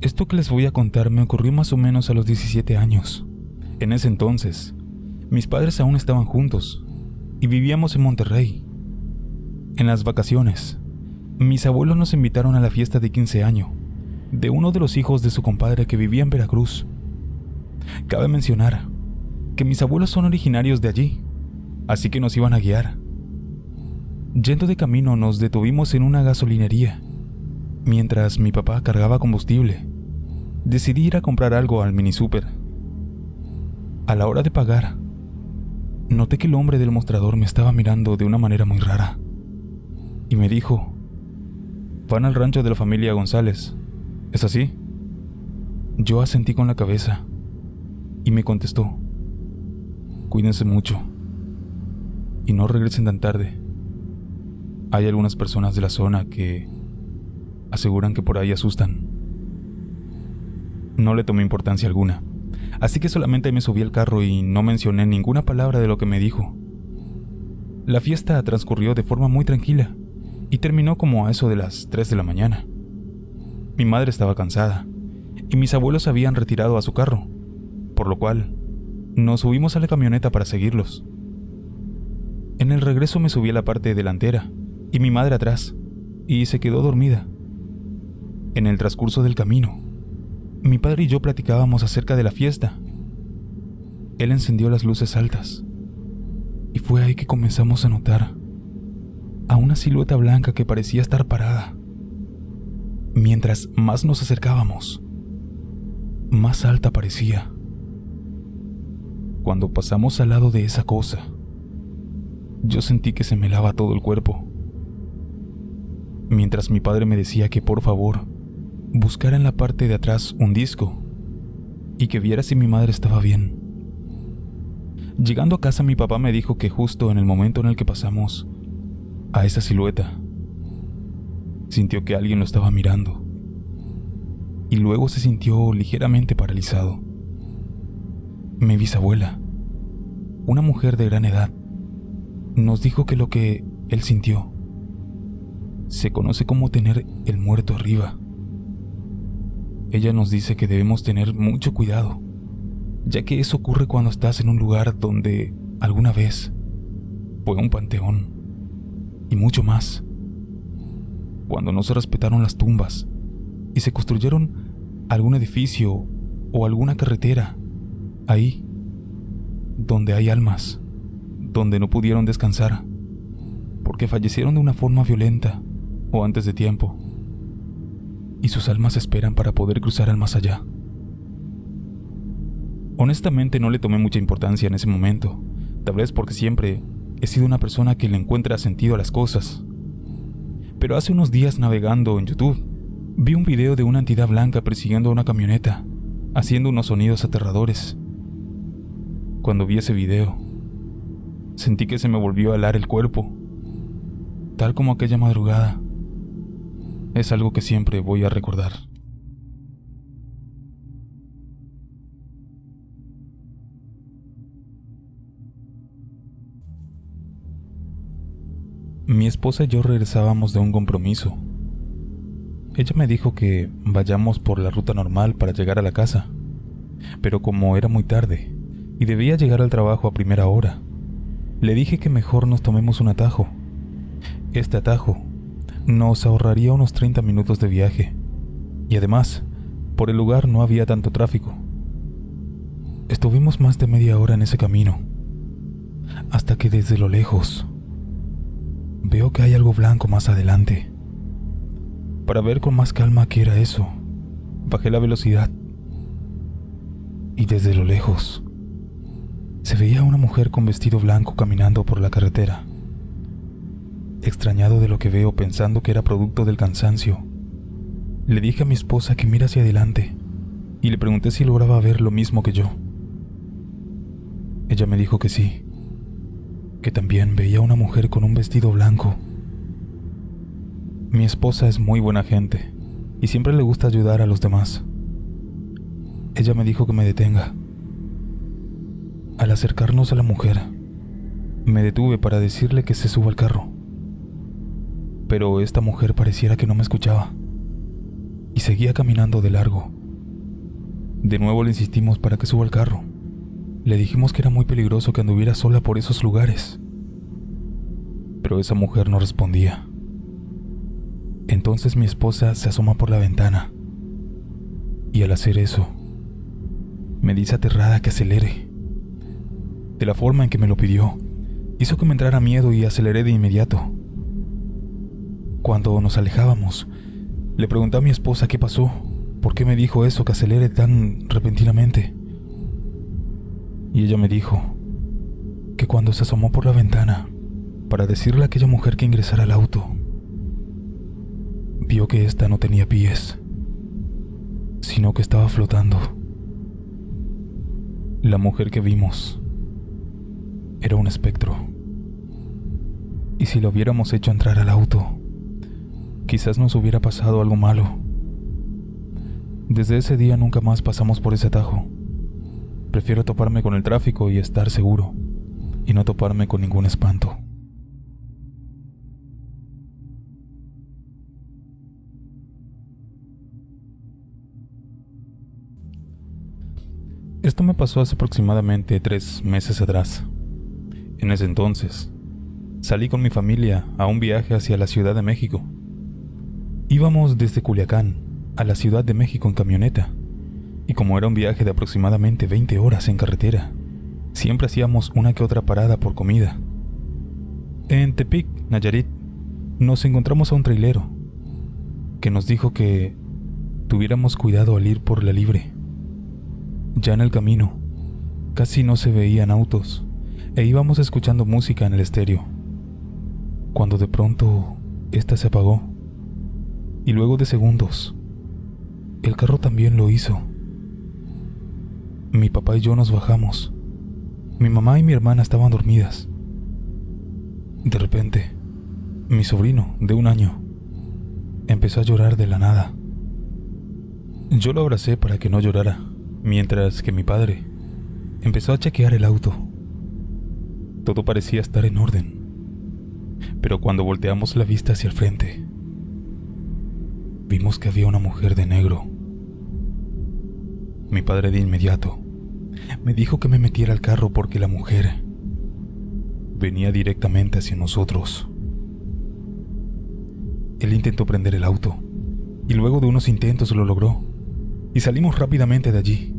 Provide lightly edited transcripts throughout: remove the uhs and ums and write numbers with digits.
Esto que les voy a contar me ocurrió más o menos a los 17 años. En ese entonces, mis padres aún estaban juntos y vivíamos en Monterrey. En las vacaciones, mis abuelos nos invitaron a la fiesta de 15 años de uno de los hijos de su compadre que vivía en Veracruz. Cabe mencionar que mis abuelos son originarios de allí, así que nos iban a guiar. Yendo de camino nos detuvimos en una gasolinería. Mientras mi papá cargaba combustible, decidí ir a comprar algo al mini súper. A la hora de pagar, noté que el hombre del mostrador me estaba mirando de una manera muy rara y me dijo: «Van al rancho de la familia González, ¿es así?». Yo asentí con la cabeza y me contestó: «Cuídense mucho y no regresen tan tarde. Hay algunas personas de la zona que aseguran que por ahí asustan». No le tomé importancia alguna, así que solamente me subí al carro y no mencioné ninguna palabra de lo que me dijo. La fiesta transcurrió de forma muy tranquila y terminó como a eso de las 3 de la mañana. Mi madre estaba cansada y mis abuelos se habían retirado a su carro, por lo cual nos subimos a la camioneta para seguirlos. En el regreso me subí a la parte delantera y mi madre atrás, y se quedó dormida. En el transcurso del camino, mi padre y yo platicábamos acerca de la fiesta. Él encendió las luces altas y fue ahí que comenzamos a notar a una silueta blanca que parecía estar parada. Mientras más nos acercábamos, más alta parecía. Cuando pasamos al lado de esa cosa, yo sentí que se me helaba todo el cuerpo. Mientras mi padre me decía que por favor buscara en la parte de atrás un disco y que viera si mi madre estaba bien. Llegando a casa, mi papá me dijo que justo en el momento en el que pasamos a esa silueta, sintió que alguien lo estaba mirando y luego se sintió ligeramente paralizado. Mi bisabuela, una mujer de gran edad, nos dijo que lo que él sintió se conoce como tener el muerto arriba. Ella nos dice que debemos tener mucho cuidado, ya que eso ocurre cuando estás en un lugar donde alguna vez fue un panteón, y mucho más cuando no se respetaron las tumbas y se construyeron algún edificio o alguna carretera ahí donde hay almas, donde no pudieron descansar porque fallecieron de una forma violenta o antes de tiempo, y sus almas esperan para poder cruzar al más allá. Honestamente no le tomé mucha importancia en ese momento, tal vez porque siempre he sido una persona que le encuentra sentido a las cosas. Pero hace unos días, navegando en YouTube, vi un video de una entidad blanca persiguiendo a una camioneta, haciendo unos sonidos aterradores. Cuando vi ese video, sentí que se me volvió a helar el cuerpo, tal como aquella madrugada. Es algo que siempre voy a recordar. Mi esposa y yo regresábamos de un compromiso. Ella me dijo que vayamos por la ruta normal para llegar a la casa, pero como era muy tarde y debía llegar al trabajo a primera hora, le dije que mejor nos tomemos un atajo. Este atajo nos ahorraría unos 30 minutos de viaje, y además, por el lugar no había tanto tráfico. Estuvimos más de media hora en ese camino, hasta que desde lo lejos veo que hay algo blanco más adelante. Para ver con más calma qué era eso, bajé la velocidad, y desde lo lejos se veía una mujer con vestido blanco caminando por la carretera. Extrañado de lo que veo, pensando que era producto del cansancio, le dije a mi esposa que mira hacia adelante y le pregunté si lograba ver lo mismo que yo. Ella me dijo que sí, que también veía una mujer con un vestido blanco. Mi esposa es muy buena gente y siempre le gusta ayudar a los demás. Ella me dijo que me detenga. Al acercarnos a la mujer, me detuve para decirle que se suba al carro, pero esta mujer pareciera que no me escuchaba. y seguía caminando de largo. De nuevo le insistimos para que suba al carro. Le dijimos que era muy peligroso que anduviera sola por esos lugares. Pero esa mujer no respondía. Entonces mi esposa se asoma por la ventana y al hacer eso, me dice aterrada que acelere. De la forma en que me lo pidió, hizo que me entrara miedo y aceleré de inmediato. Cuando nos alejábamos, le pregunté a mi esposa qué pasó, por qué me dijo eso, que acelere tan repentinamente. Y ella me dijo que cuando se asomó por la ventana para decirle a aquella mujer que ingresara al auto, vio que ésta no tenía pies, sino que estaba flotando. La mujer que vimos era un espectro. Y si lo hubiéramos hecho entrar al auto, quizás nos hubiera pasado algo malo. Desde ese día nunca más pasamos por ese atajo. Prefiero toparme con el tráfico y estar seguro, y no toparme con ningún espanto. Esto me pasó hace aproximadamente 3 meses atrás. En ese entonces, salí con mi familia a un viaje hacia la Ciudad de México. Íbamos desde Culiacán a la Ciudad de México en camioneta, y como era un viaje de aproximadamente 20 horas en carretera, siempre hacíamos una que otra parada por comida. En Tepic, Nayarit, nos encontramos a un trailero que nos dijo que tuviéramos cuidado al ir por la libre. Ya en el camino, casi no se veían autos, e íbamos escuchando música en el estéreo, cuando de pronto esta se apagó, y luego de segundos, el carro también lo hizo. Mi papá y yo nos bajamos. Mi mamá y mi hermana estaban dormidas. De repente, mi sobrino, de 1 año, empezó a llorar de la nada. Yo lo abracé para que no llorara, mientras que mi padre empezó a chequear el auto. Todo parecía estar en orden, pero cuando volteamos la vista hacia el frente, vimos que había una mujer de negro. Mi padre de inmediato me dijo que me metiera al carro porque la mujer venía directamente hacia nosotros. Él intentó prender el auto y luego de unos intentos lo logró y salimos rápidamente de allí.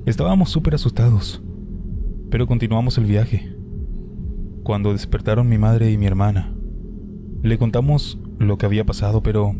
Estábamos súper asustados, pero continuamos el viaje. Cuando despertaron mi madre y mi hermana, le contamos lo que había pasado, pero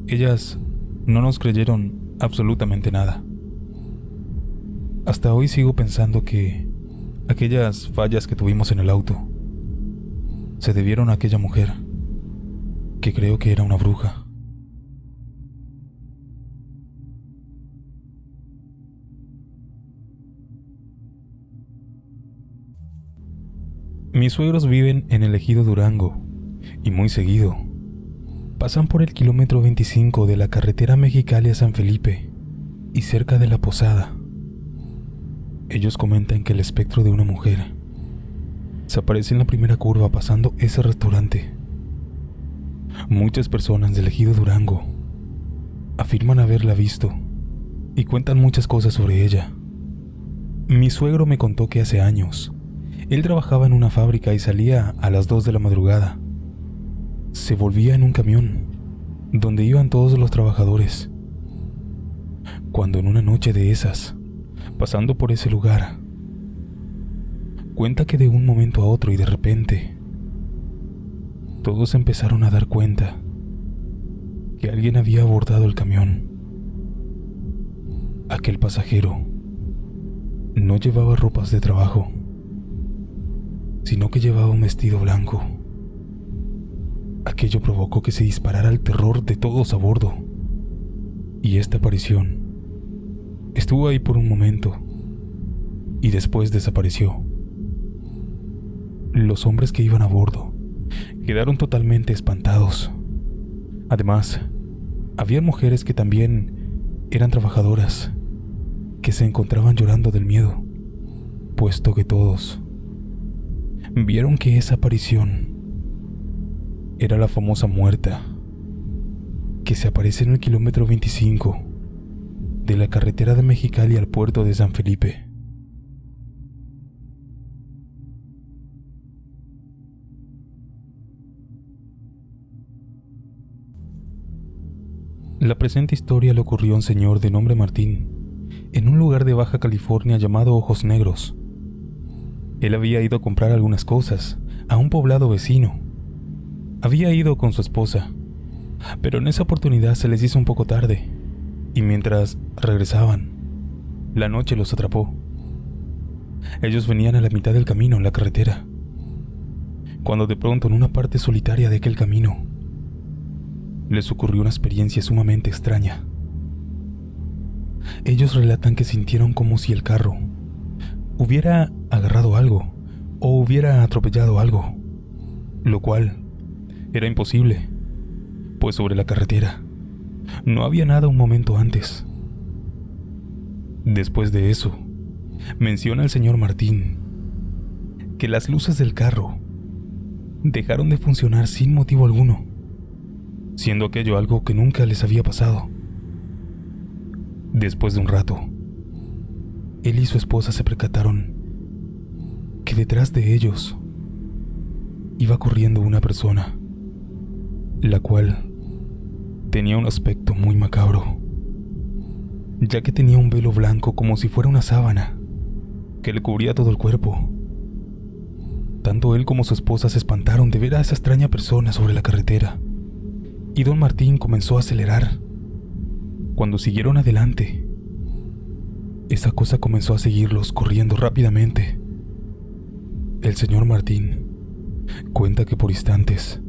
ellas no nos creyeron absolutamente nada. Hasta hoy sigo pensando que aquellas fallas que tuvimos en el auto se debieron a aquella mujer, que creo que era una bruja. Mis suegros viven en el ejido Durango y muy seguido pasan por el kilómetro 25 de la carretera Mexicali a San Felipe y cerca de la Posada. Ellos comentan que el espectro de una mujer se aparece en la primera curva pasando ese restaurante. Muchas personas del ejido Durango afirman haberla visto y cuentan muchas cosas sobre ella. Mi suegro me contó que hace años él trabajaba en una fábrica y salía a las 2 de la madrugada. Se volvía en un camión donde iban todos los trabajadores. Cuando en una noche de esas, pasando por ese lugar, cuenta que de un momento a otro y de repente, todos empezaron a dar cuenta que alguien había abordado el camión. Aquel pasajero no llevaba ropas de trabajo, sino que llevaba un vestido blanco. Aquello provocó que se disparara el terror de todos a bordo, y esta aparición estuvo ahí por un momento y después desapareció. Los hombres que iban a bordo quedaron totalmente espantados. Además, había mujeres que también eran trabajadoras, que se encontraban llorando del miedo, puesto que todos vieron que esa aparición era la famosa muerta que se aparece en el kilómetro 25 de la carretera de Mexicali al puerto de San Felipe. La presente historia le ocurrió a un señor de nombre Martín, en un lugar de Baja California llamado Ojos Negros. Él había ido a comprar algunas cosas a un poblado vecino. Había ido con su esposa, pero en esa oportunidad se les hizo un poco tarde, y mientras regresaban, la noche los atrapó. Ellos venían a la mitad del camino en la carretera, cuando de pronto en una parte solitaria de aquel camino, les ocurrió una experiencia sumamente extraña. Ellos relatan que sintieron como si el carro hubiera agarrado algo o hubiera atropellado algo, lo cual era imposible, pues sobre la carretera no había nada un momento antes. Después de eso, menciona el señor Martín que las luces del carro dejaron de funcionar sin motivo alguno, siendo aquello algo que nunca les había pasado. Después de un rato, él y su esposa se percataron que detrás de ellos iba corriendo una persona, la cual tenía un aspecto muy macabro, ya que tenía un velo blanco como si fuera una sábana que le cubría todo el cuerpo. Tanto él como su esposa se espantaron de ver a esa extraña persona sobre la carretera, y don Martín comenzó a acelerar. Cuando siguieron adelante, esa cosa comenzó a seguirlos corriendo rápidamente. El señor Martín cuenta que por instantes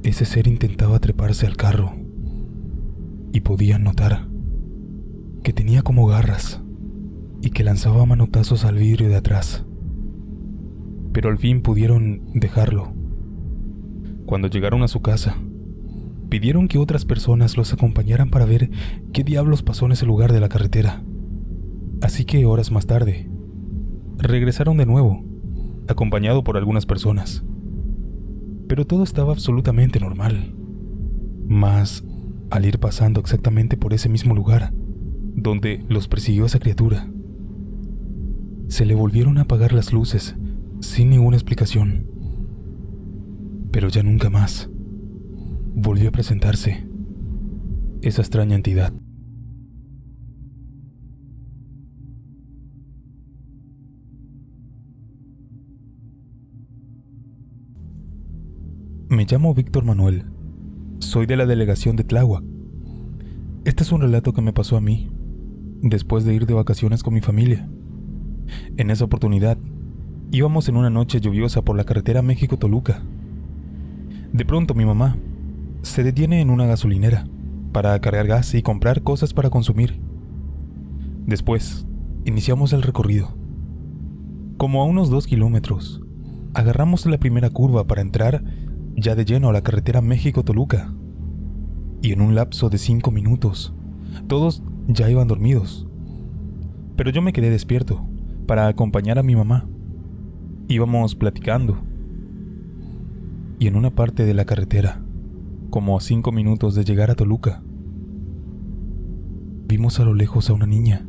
ese ser intentaba treparse al carro y podían notar que tenía como garras y que lanzaba manotazos al vidrio de atrás. Pero al fin pudieron dejarlo. Cuando llegaron a su casa, pidieron que otras personas los acompañaran para ver qué diablos pasó en ese lugar de la carretera. Así que horas más tarde, regresaron de nuevo, acompañado por algunas personas. Pero todo estaba absolutamente normal. Mas, al ir pasando exactamente por ese mismo lugar, donde los persiguió esa criatura, se le volvieron a apagar las luces sin ninguna explicación. Pero ya nunca más volvió a presentarse esa extraña entidad. Me llamo Víctor Manuel. Soy de la delegación de Tláhuac. Este es un relato que me pasó a mí después de ir de vacaciones con mi familia. En esa oportunidad, íbamos en una noche lluviosa por la carretera México-Toluca. De pronto mi mamá se detiene en una gasolinera para cargar gas y comprar cosas para consumir. Después, iniciamos el recorrido. Como a unos 2 kilómetros, agarramos la primera curva para entrar ya de lleno a la carretera México-Toluca. Y en un lapso de 5 minutos, todos ya iban dormidos. Pero yo me quedé despierto para acompañar a mi mamá. Íbamos platicando. Y en una parte de la carretera, como a 5 minutos de llegar a Toluca, vimos a lo lejos a una niña.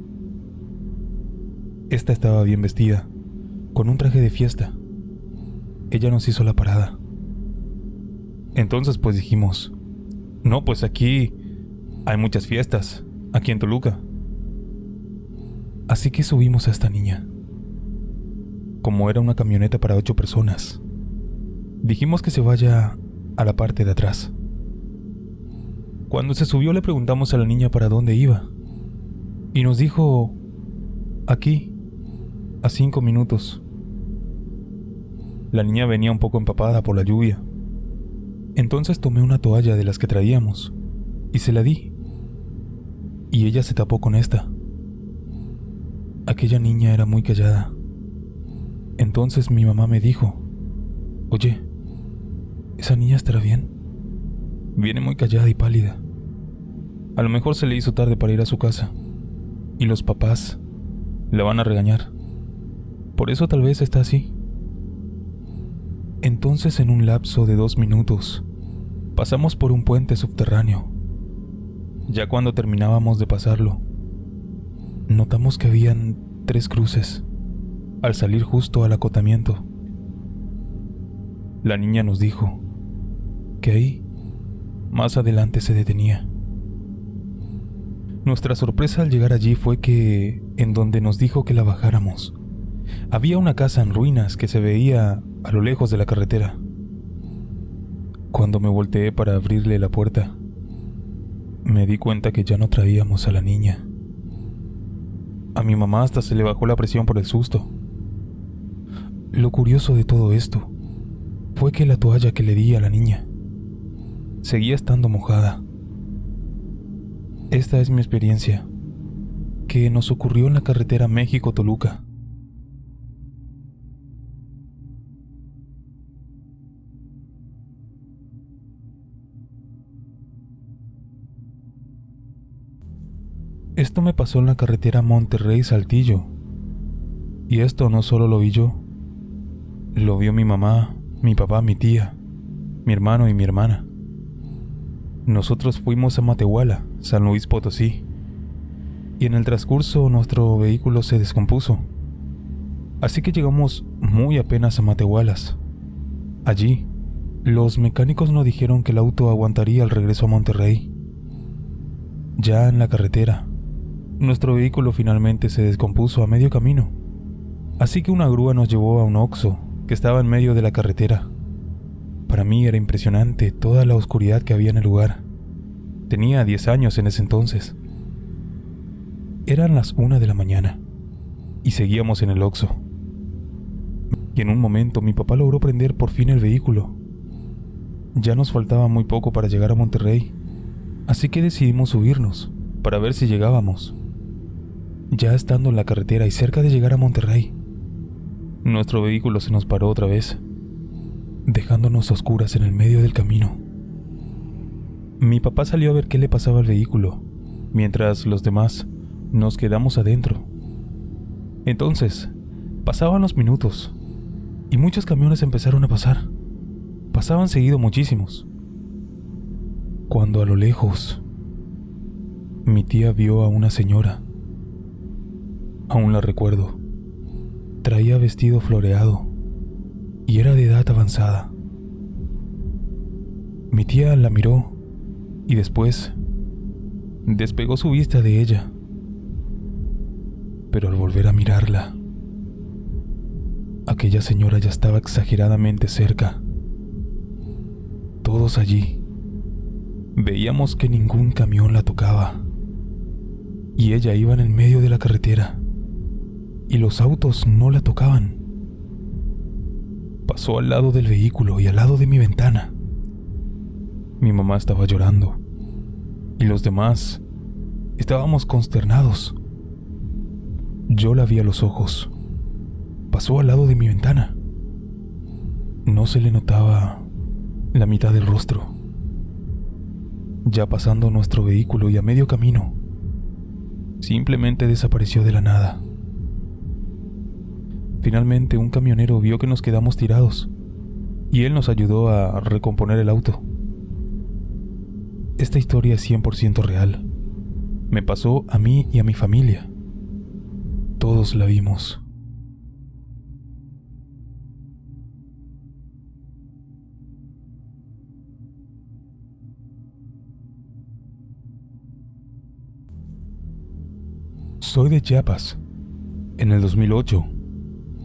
Esta estaba bien vestida, con un traje de fiesta. Ella nos hizo la parada. Entonces pues dijimos, no, pues aquí hay muchas fiestas, aquí en Toluca. Así que subimos a esta niña. Como era una camioneta para 8 personas, dijimos que se vaya a la parte de atrás. Cuando se subió le preguntamos a la niña para dónde iba, y nos dijo, aquí, a 5 minutos. La niña venía un poco empapada por la lluvia. Entonces tomé una toalla de las que traíamos y se la di, y ella se tapó con esta. Aquella niña era muy callada. Entonces mi mamá me dijo, oye, ¿esa niña estará bien? Viene muy callada y pálida. A lo mejor se le hizo tarde para ir a su casa y los papás la van a regañar. Por eso tal vez está así. Entonces en un lapso de 2 minutos Pasamos por un puente subterráneo. Ya cuando terminábamos de pasarlo, notamos que habían 3 cruces al salir justo al acotamiento. La niña nos dijo que ahí, más adelante, se detenía. Nuestra sorpresa al llegar allí fue que, en donde nos dijo que la bajáramos, había una casa en ruinas que se veía a lo lejos de la carretera. Cuando me volteé para abrirle la puerta, me di cuenta que ya no traíamos a la niña. A mi mamá hasta se le bajó la presión por el susto. Lo curioso de todo esto fue que la toalla que le di a la niña seguía estando mojada. Esta es mi experiencia, que nos ocurrió en la carretera México-Toluca. Esto me pasó en la carretera Monterrey-Saltillo. Y esto no solo lo vi yo, lo vio mi mamá, mi papá, mi tía, mi hermano y mi hermana. Nosotros fuimos a Matehuala, San Luis Potosí, y en el transcurso nuestro vehículo se descompuso. Así que llegamos muy apenas a Matehualas. Allí, los mecánicos nos dijeron que el auto aguantaría el regreso a Monterrey. Ya en la carretera, nuestro vehículo finalmente se descompuso a medio camino, así que una grúa nos llevó a un Oxxo que estaba en medio de la carretera. Para mí era impresionante toda la oscuridad que había en el lugar. Tenía 10 años en ese entonces. Eran las 1 de la mañana y seguíamos en el Oxxo. Y en un momento mi papá logró prender por fin el vehículo. Ya nos faltaba muy poco para llegar a Monterrey, así que decidimos subirnos para ver si llegábamos. Ya estando en la carretera y cerca de llegar a Monterrey, nuestro vehículo se nos paró otra vez, dejándonos a oscuras en el medio del camino. Mi papá salió a ver qué le pasaba al vehículo, mientras los demás nos quedamos adentro. Entonces, pasaban los minutos, y muchos camiones empezaron a pasar. Pasaban seguido muchísimos. Cuando a lo lejos, mi tía vio a una señora. Aún la recuerdo. Traía vestido floreado y era de edad avanzada. Mi tía la miró y después despegó su vista de ella. Pero al volver a mirarla, aquella señora ya estaba exageradamente cerca. Todos allí veíamos que ningún camión la tocaba y ella iba en el medio de la carretera y los autos no la tocaban. Pasó al lado del vehículo y al lado de mi ventana. Mi mamá estaba llorando y los demás estábamos consternados. Yo la vi a los ojos. Pasó al lado de mi ventana. No se le notaba la mitad del rostro. Ya pasando nuestro vehículo y a medio camino, simplemente desapareció de la nada. Finalmente un camionero vio que nos quedamos tirados y él nos ayudó a recomponer el auto. Esta historia es 100% real. Me pasó a mí y a mi familia. Todos la vimos. Soy de Chiapas. En el 2008,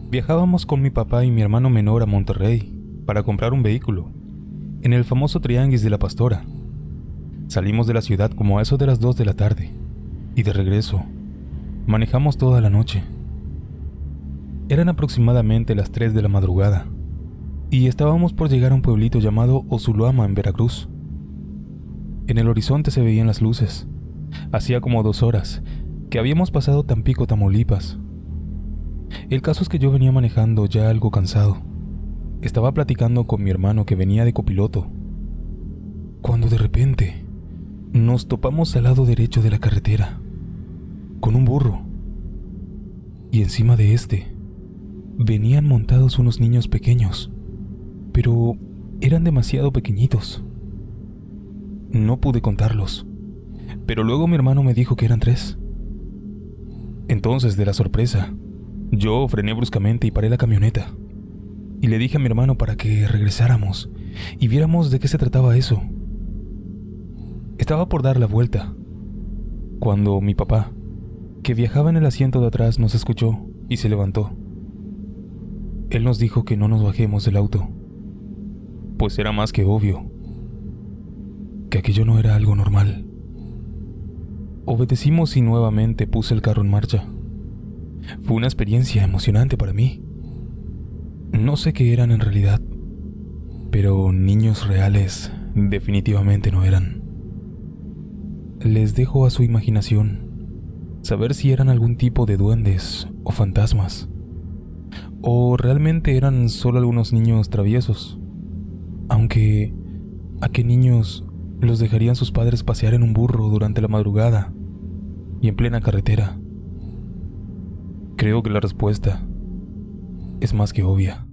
viajábamos con mi papá y mi hermano menor a Monterrey para comprar un vehículo, en el famoso Tianguis de la Pastora. Salimos de la ciudad como a eso de las 2 de la tarde, y de regreso, manejamos toda la noche. Eran aproximadamente las 3 de la madrugada, y estábamos por llegar a un pueblito llamado Osuluama en Veracruz. En el horizonte se veían las luces. Hacía como 2 horas que habíamos pasado Tampico, Tamaulipas. El caso es que yo venía manejando ya algo cansado. Estaba platicando con mi hermano que venía de copiloto, cuando de repente nos topamos al lado derecho de la carretera con un burro, y encima de este venían montados unos niños pequeños, pero eran demasiado pequeñitos. No pude contarlos, pero luego mi hermano me dijo que eran 3. Entonces, de la sorpresa, yo frené bruscamente y paré la camioneta. Y le dije a mi hermano para que regresáramos y viéramos de qué se trataba eso. Estaba por dar la vuelta, cuando mi papá, que viajaba en el asiento de atrás, nos escuchó y se levantó. Él nos dijo que no nos bajemos del auto, pues era más que obvio que aquello no era algo normal. Obedecimos y nuevamente puse el carro en marcha. Fue una experiencia emocionante para mí. No sé qué eran en realidad, pero niños reales definitivamente no eran. Les dejo a su imaginación saber si eran algún tipo de duendes o fantasmas, o realmente eran solo algunos niños traviesos. Aunque, ¿a qué niños los dejarían sus padres pasear en un burro durante la madrugada y en plena carretera? Creo que la respuesta es más que obvia.